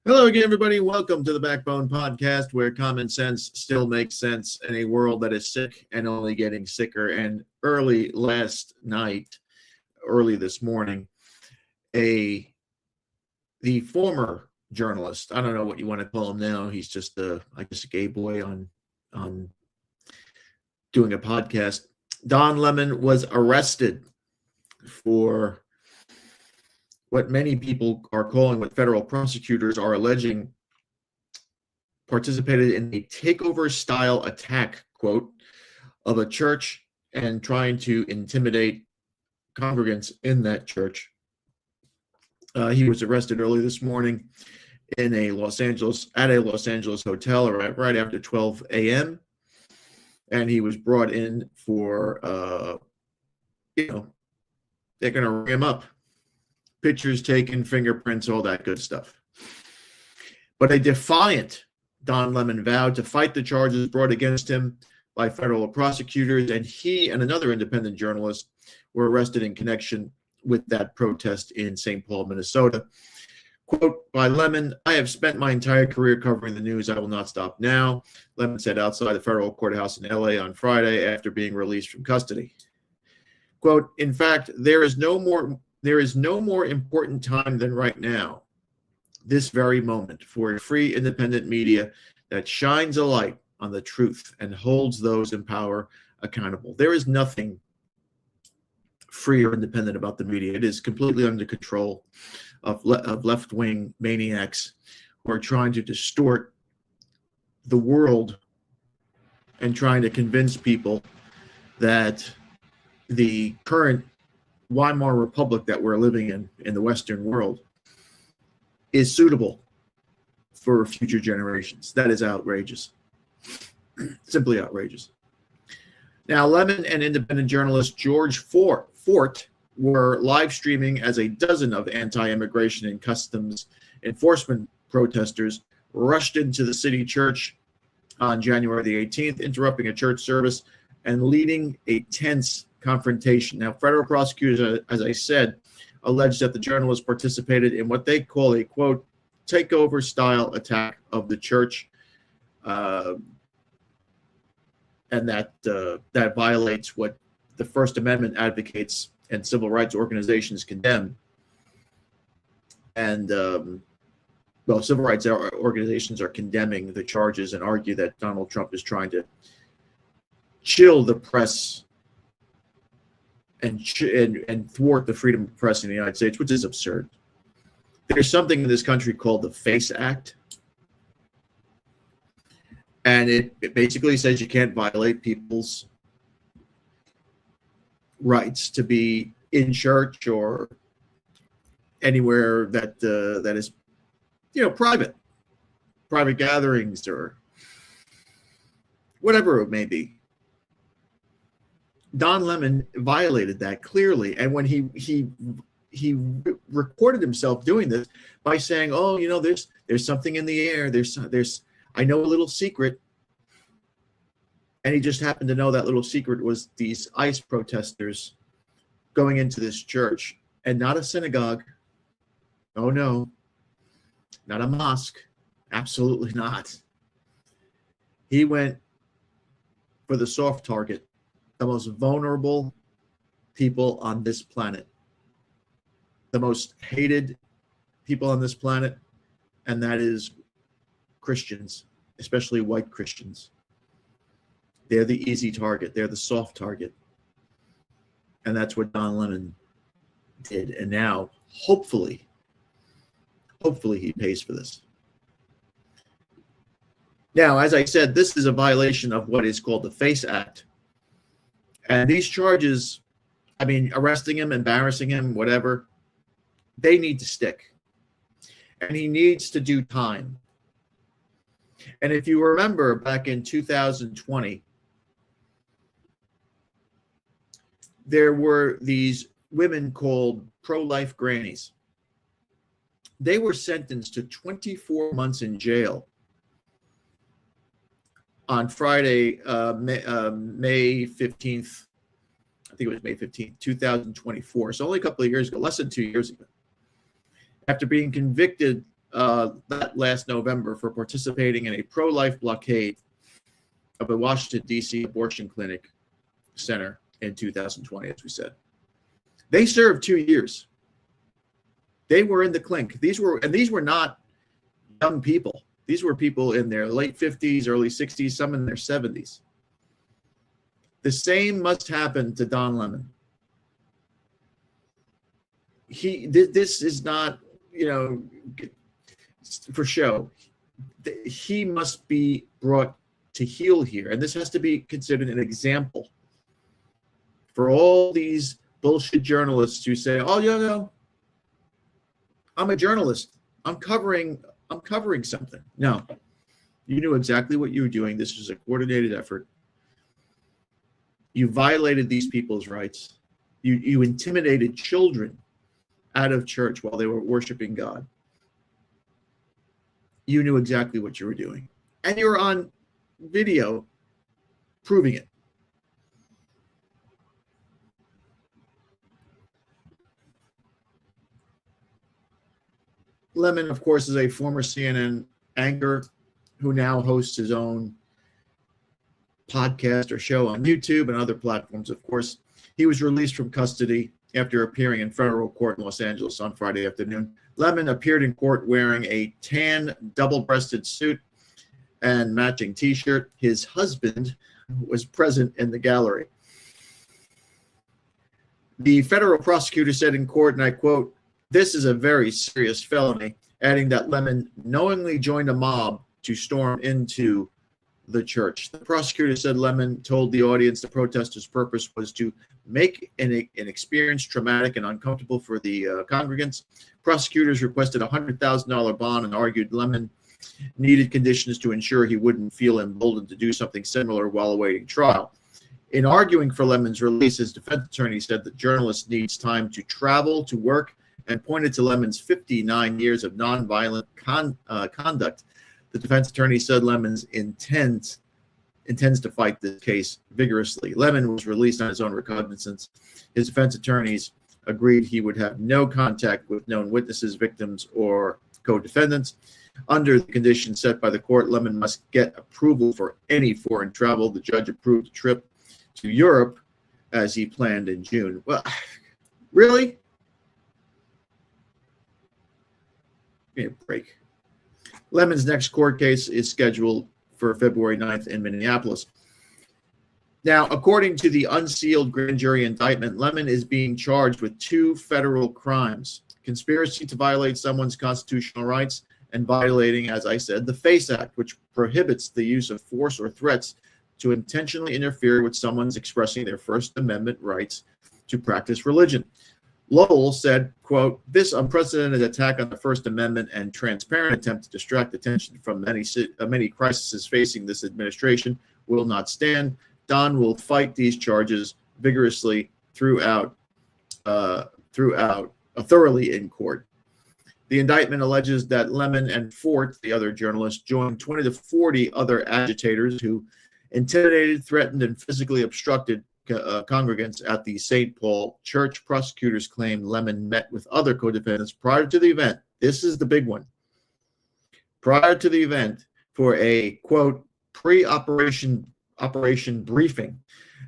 Hello again, everybody. Welcome to the Backbone Podcast, where common sense still makes sense in a world that is sick and only getting sicker. And early this morning, the former journalist, I don't know what you want to call him now. He's just a gay boy on doing a podcast. Don Lemon was arrested for what many people are calling, what federal prosecutors are alleging, participated in a takeover-style attack, quote, of a church and trying to intimidate congregants in that church. He was arrested early this morning at a Los Angeles hotel right after 12 a.m. And he was brought in for, they're going to ring him up. Pictures taken, fingerprints, all that good stuff. But a defiant Don Lemon vowed to fight the charges brought against him by federal prosecutors, and he and another independent journalist were arrested in connection with that protest in St. Paul, Minnesota. Quote by Lemon, "I have spent my entire career covering the news. I will not stop now," Lemon said outside the federal courthouse in LA on Friday after being released from custody. Quote, "In fact, there is no more important time than right now, this very moment, for a free, independent media that shines a light on the truth and holds those in power accountable." There is nothing free or independent about the media. It is completely under control of left-wing maniacs who are trying to distort the world and trying to convince people that the current Weimar Republic that we're living in the Western world, is suitable for future generations. That is outrageous. Simply outrageous. Now, Lemon and independent journalist George Fort were live streaming as a dozen of anti-immigration and customs enforcement protesters rushed into the city church on January the 18th, interrupting a church service and leading a tense confrontation. Now, federal prosecutors, as I said, alleged that the journalists participated in what they call a, quote, takeover-style attack of the church, and that violates what the First Amendment advocates and civil rights organizations condemn. And, civil rights organizations are condemning the charges and argue that Donald Trump is trying to chill the press and thwart the freedom of press in the United States, which is absurd. There's something in this country called the FACE Act, and it basically says you can't violate people's rights to be in church or anywhere that is, private gatherings or whatever it may be. Don Lemon violated that clearly, and when he recorded himself doing this by saying, "Oh, there's something in the air. There's I know a little secret," and he just happened to know that little secret was these ICE protesters going into this church, and not a synagogue. Oh no, not a mosque. Absolutely not. He went for the soft target. The most vulnerable people on this planet, the most hated people on this planet, and that is Christians, especially white Christians. They're the easy target. They're the soft target. And that's what Don Lemon did. And now, hopefully he pays for this. Now, as I said, this is a violation of what is called the FACE Act. And these charges, arresting him, embarrassing him, whatever, they need to stick. And he needs to do time. And if you remember back in 2020, there were these women called pro-life grannies. They were sentenced to 24 months in jail on Friday, May 15th, I think it was May 15th, 2024. So only a couple of years ago, less than 2 years ago, after being convicted that last November for participating in a pro-life blockade of a Washington, D.C. abortion clinic center in 2020, as we said. They served 2 years. They were in the clink. These were not young people. These were people in their late 50s, early 60s, some in their 70s. The same must happen to Don Lemon. This is not, for show. He must be brought to heel here, and this has to be considered an example for all these bullshit journalists who say, "Oh, no, I'm a journalist. I'm covering something." No, you knew exactly what you were doing. This was a coordinated effort. You violated these people's rights. You intimidated children out of church while they were worshiping God. You knew exactly what you were doing. And you were on video proving it. Lemon, of course, is a former CNN anchor who now hosts his own podcast or show on YouTube and other platforms. Of course, he was released from custody after appearing in federal court in Los Angeles on Friday afternoon. Lemon appeared in court wearing a tan double-breasted suit and matching T-shirt. His husband was present in the gallery. The federal prosecutor said in court, and I quote, "This is a very serious felony," adding that Lemon knowingly joined a mob to storm into the church. The prosecutor said Lemon told the audience the protesters' purpose was to make an experience traumatic and uncomfortable for the congregants. Prosecutors requested a $100,000 bond and argued Lemon needed conditions to ensure he wouldn't feel emboldened to do something similar while awaiting trial. In arguing for Lemon's release, his defense attorney said the journalist needs time to travel to work and pointed to Lemon's 59 years of nonviolent conduct. The defense attorney said Lemon intends to fight this case vigorously. Lemon was released on his own recognizance. His defense attorneys agreed he would have no contact with known witnesses, victims, or co-defendants. Under the conditions set by the court, Lemon must get approval for any foreign travel. The judge approved a trip to Europe as he planned in June. Well, really? Give me a break. Lemon's next court case is scheduled for February 9th in Minneapolis. Now, according to the unsealed grand jury indictment, Lemon is being charged with 2 federal crimes: conspiracy to violate someone's constitutional rights and violating, as I said, the FACE Act, which prohibits the use of force or threats to intentionally interfere with someone's expressing their First Amendment rights to practice religion. Lowell said, quote, "This unprecedented attack on the First Amendment and transparent attempt to distract attention from many crises facing this administration will not stand. Don will fight these charges vigorously thoroughly in court." The indictment alleges that Lemon and Fort, the other journalist, joined 20 to 40 other agitators who intimidated, threatened, and physically obstructed congregants at the St. Paul Church. Prosecutors claim Lemon met with other co-defendants prior to the event. This is the big one. Prior to the event for a, quote, pre-operation briefing,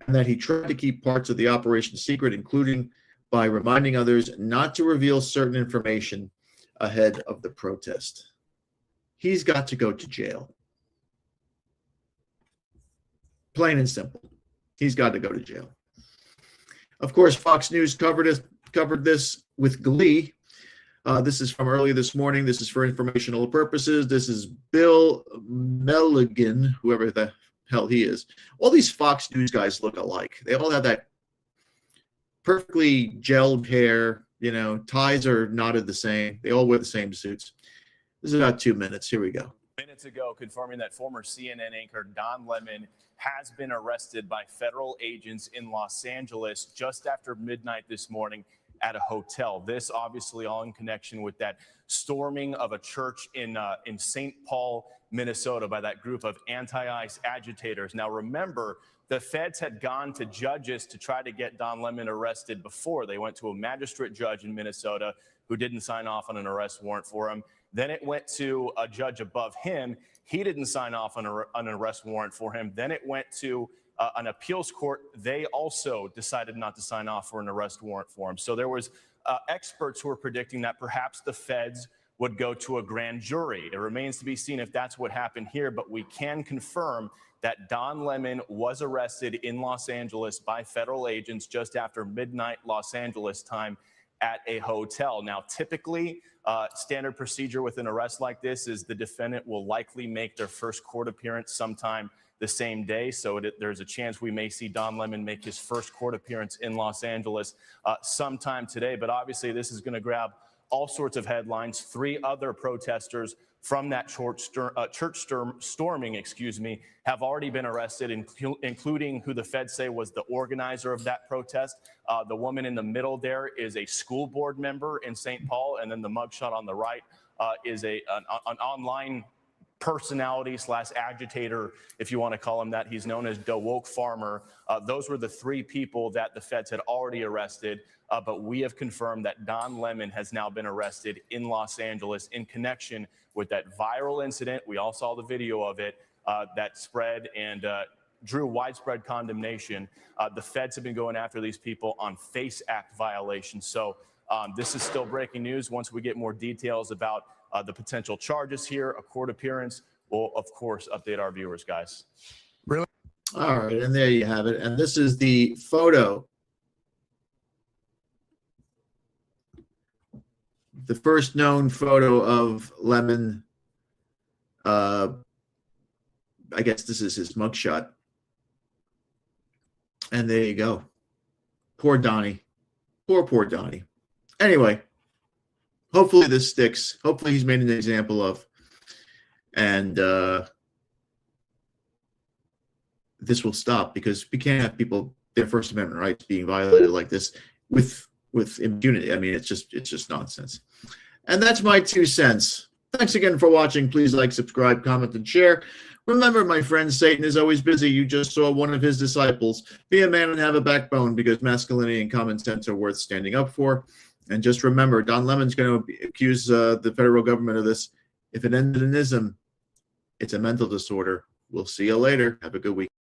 and that he tried to keep parts of the operation secret, including by reminding others not to reveal certain information ahead of the protest. He's got to go to jail. Plain and simple. He's got to go to jail. Of course, Fox News covered this with glee. This is from earlier this morning. This is for informational purposes. This is Bill Milligan, whoever the hell he is. All these Fox News guys look alike. They all have that perfectly gelled hair. Ties are knotted the same. They all wear the same suits. This is about 2 minutes. Here we go. Minutes ago, confirming that former CNN anchor Don Lemon has been arrested by federal agents in Los Angeles just after midnight this morning at a hotel. This obviously all in connection with that storming of a church in St. Paul, Minnesota by that group of anti-ICE agitators. Now, remember, the feds had gone to judges to try to get Don Lemon arrested before. They went to a magistrate judge in Minnesota who didn't sign off on an arrest warrant for him. Then it went to a judge above him. He didn't sign off on an arrest warrant for him. Then it went to an appeals court. They also decided not to sign off for an arrest warrant for him. So there was experts who were predicting that perhaps the feds would go to a grand jury. It remains to be seen if that's what happened here, but we can confirm that Don Lemon was arrested in Los Angeles by federal agents just after midnight Los Angeles time at a hotel. Now, typically, standard procedure with an arrest like this is the defendant will likely make their first court appearance sometime the same day. So there's a chance we may see Don Lemon make his first court appearance in Los Angeles sometime today. But obviously, this is going to grab all sorts of headlines. 3 other protesters from that church storming, have already been arrested, including who the feds say was the organizer of that protest. The woman in the middle there is a school board member in St. Paul, and then the mugshot on the right is an online personality / agitator, if you want to call him that. He's known as the Woke Farmer. Those were the 3 people that the feds had already arrested, but we have confirmed that Don Lemon has now been arrested in Los Angeles in connection with that viral incident. We all saw the video of it that spread and drew widespread condemnation. The feds have been going after these people on FACE Act violations. So this is still breaking news. Once we get more details about the potential charges here, a court appearance, we'll, of course, update our viewers, guys. Really? All right, and there you have it. And this is the photo. The first known photo of Lemon. I guess this is his mugshot. And there you go. Poor Donnie. Poor Donnie. Anyway, hopefully this sticks. Hopefully he's made an example of. And this will stop, because we can't have people, their First Amendment rights being violated like this with impunity. I mean, it's just nonsense. And that's my 2 cents. Thanks again for watching. Please like, subscribe, comment, and share. Remember, my friends, Satan is always busy. You just saw one of his disciples. Be a man and have a backbone, because masculinity and common sense are worth standing up for. And just remember, Don Lemon's going to accuse the federal government of this. If it ended in ism, it's a mental disorder. We'll see you later. Have a good week.